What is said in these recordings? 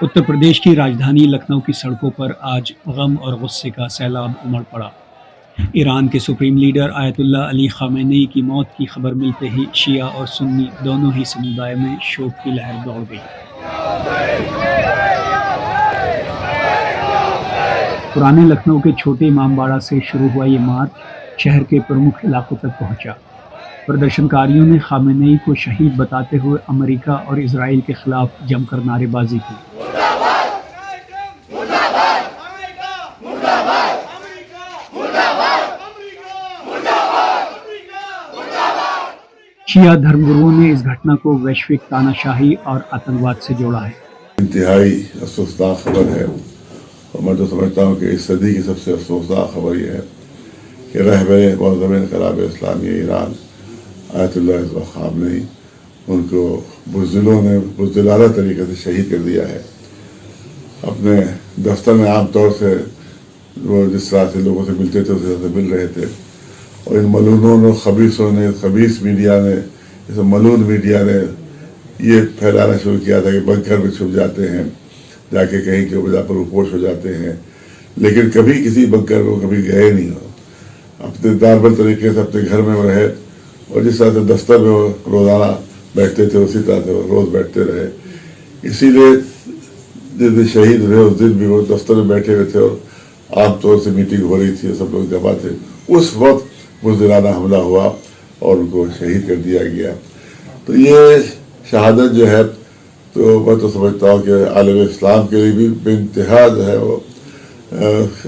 उत्तर प्रदेश की राजधानी लखनऊ की सड़कों पर आज गम और गुस्से का सैलाब उमड़ पड़ा। ईरान के supreme leader Ayatollah Ali Khamenei की मौत की खबर मिलते ही शिया और सुन्नी दोनों ही समुदाय में शोक की लहर दौड़ गई। पुराने लखनऊ के छोटे इमामबाड़ा से शुरू हुआ ये मार्च शहर के प्रमुख इलाकों तक पहुंचा। प्रदर्शनकारियों ने खामेनी को शहीद बताते हुए अमेरिका और इजराइल के खिलाफ जमकर नारेबाजी की। शिया धर्मगुरुओं ने इस घटना को वैश्विक तानाशाही और आतंकवाद से जोड़ा है। इंतहाई अफसोसनाक खबर है और मैं तो समझता हूँ कि इस सदी की सबसे अफसोसनाक खबर यह है कि रहबर मुअज़्ज़म इन्क़िलाब इस्लामी ईरान आयतुल्लाह ख़ामेनी उनको बुज़दिलों ने बुज़दिलाना तरीके से शहीद कर दिया है। अपने दफ्तर में आम तौर से वो जिस तरह से लोगों से मिलते थे उस तरह से मिल रहे थे और इन मलूनों ने खबीस मीडिया ने इस मलून मीडिया ने ये फैलाना शुरू किया था कि बंकर में छुप जाते हैं, जाके कहीं के वजह पर रुपोश हो जाते हैं, लेकिन कभी किसी बंकर को कभी गए नहीं हो। अपने नॉर्मल तरीके से अपने घर में रहे और जिस तरह से दफ्तर में वो रोज़ाना बैठते थे उसी तरह से वो रोज़ बैठते रहे। इसीलिए जिस दिन शहीद हुए उस दिन भी वो दफ्तर में बैठे हुए थे और आमतौर से मीटिंग हो रही थी, सब लोग जमा थे। उस वक्त बुज़दिलाना हमला हुआ और उनको शहीद कर दिया गया। तो ये शहादत जो है तो मैं तो समझता हूँ कि आलम इस्लाम के लिए भी बेइंतहा जो है वो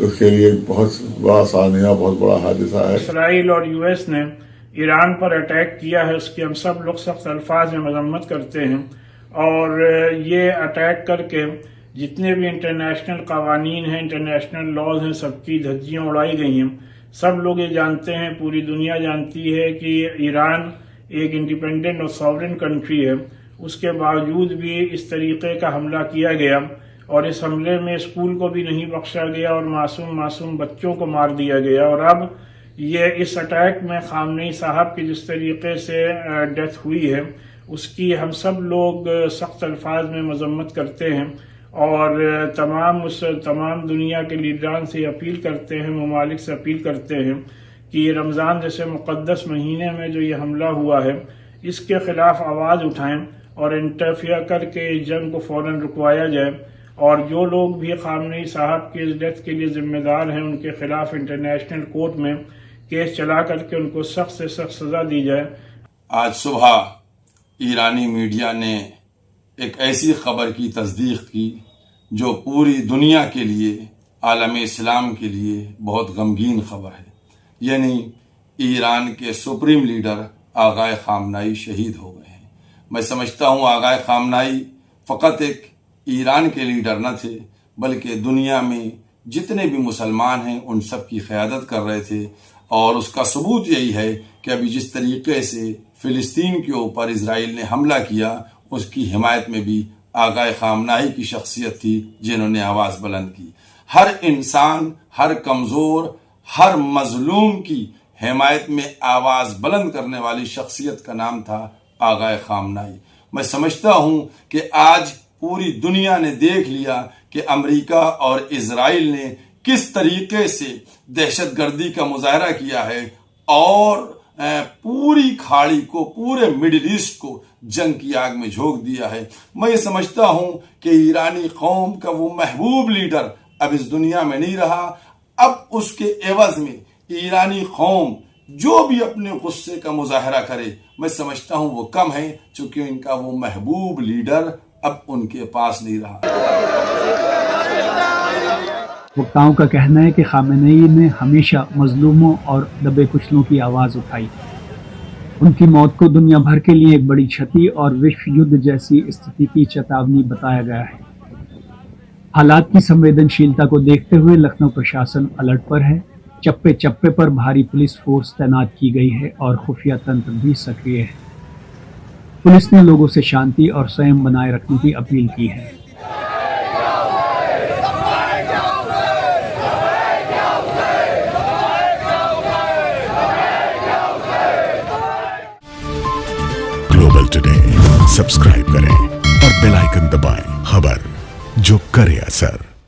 उसके लिए बहुत बड़ा सानिया, बहुत बड़ा हादसा है। इसराइल और यूएस ने ईरान पर अटैक किया है, उसकी हम सब लोग सख्त अल्फाज में मजम्मत करते हैं और ये अटैक करके जितने भी इंटरनेशनल कवानीन हैं, इंटरनेशनल लॉज हैं, सबकी धज्जियाँ उड़ाई गई हैं। सब लोग ये जानते हैं, पूरी दुनिया जानती है कि ईरान एक इंडिपेंडेंट और सॉवरेन कंट्री है। उसके बावजूद भी इस तरीके का हमला किया गया और इस हमले में स्कूल को भी नहीं बख्शा गया और मासूम बच्चों को मार दिया गया। और अब ये इस अटैक में खामेनी साहब की जिस तरीके से डेथ हुई है उसकी हम सब लोग सख्त अल्फाज में मजम्मत करते हैं और तमाम दुनिया के लीडरान से अपील करते हैं, ममालिक से अपील करते हैं कि रमज़ान जैसे मुक़द्दस महीने में जो ये हमला हुआ है इसके ख़िलाफ़ आवाज़ उठाएं और इंटरफियर करके इस जंग को फ़ौरन रुकवाया जाए और जो लोग भी खामेनी साहब के इस डेथ के लिए ज़िम्मेदार हैं उनके ख़िलाफ़ इंटरनेशनल कोर्ट में केस चला करके उनको सख्त से सख्त सज़ा दी जाए। आज सुबह ईरानी मीडिया ने एक ऐसी खबर की तस्दीक की जो पूरी दुनिया के लिए, आलम इस्लाम के लिए बहुत गमगीन खबर है। यानी ईरान के सुप्रीम लीडर आगाए खामनाई शहीद हो गए हैं। मैं समझता हूँ आगाए खामनाई फ़कत एक ईरान के लीडर न थे बल्कि दुनिया में जितने भी मुसलमान हैं उन सब की क़यादत कर रहे थे और उसका सबूत यही है कि अभी जिस तरीके से फ़िलिस्तीन के ऊपर इजराइल ने हमला किया उसकी हिमायत में भी आगाए खामनाई की शख्सियत थी जिन्होंने आवाज़ बुलंद की। हर इंसान, हर कमज़ोर, हर मजलूम की हिमायत में आवाज़ बुलंद करने वाली शख्सियत का नाम था आगाए खामनाई। मैं समझता हूँ कि आज पूरी दुनिया ने देख लिया कि अमेरिका और इजराइल ने किस तरीके से दहशतगर्दी का मुजाहरा किया है और पूरी खाड़ी को, पूरे मिडिल ईस्ट को जंग की आग में झोंक दिया है। मैं ये समझता हूं कि ईरानी कौम का वो महबूब लीडर अब इस दुनिया में नहीं रहा। अब उसके एवज में ईरानी कौम जो भी अपने गुस्से का मुजाहरा करे, मैं समझता हूं वो कम है, चूंकि इनका वो महबूब लीडर अब उनके पास नहीं रहा। वक्ताओं का कहना है कि खामेनी ने हमेशा मजलूमों और दबे कुचलों की आवाज़ उठाई। उनकी मौत को दुनिया भर के लिए एक बड़ी क्षति और विश्व युद्ध जैसी स्थिति की चेतावनी बताया गया है। हालात की संवेदनशीलता को देखते हुए लखनऊ प्रशासन अलर्ट पर है। चप्पे चप्पे पर भारी पुलिस फोर्स तैनात की गई है और खुफिया तंत्र भी सक्रिय है। पुलिस ने लोगों से शांति और संयम बनाए रखने की अपील की है। ग्लोबल टुडे सब्सक्राइब करें और बेल आइकन दबाएं। खबर जो करे असर।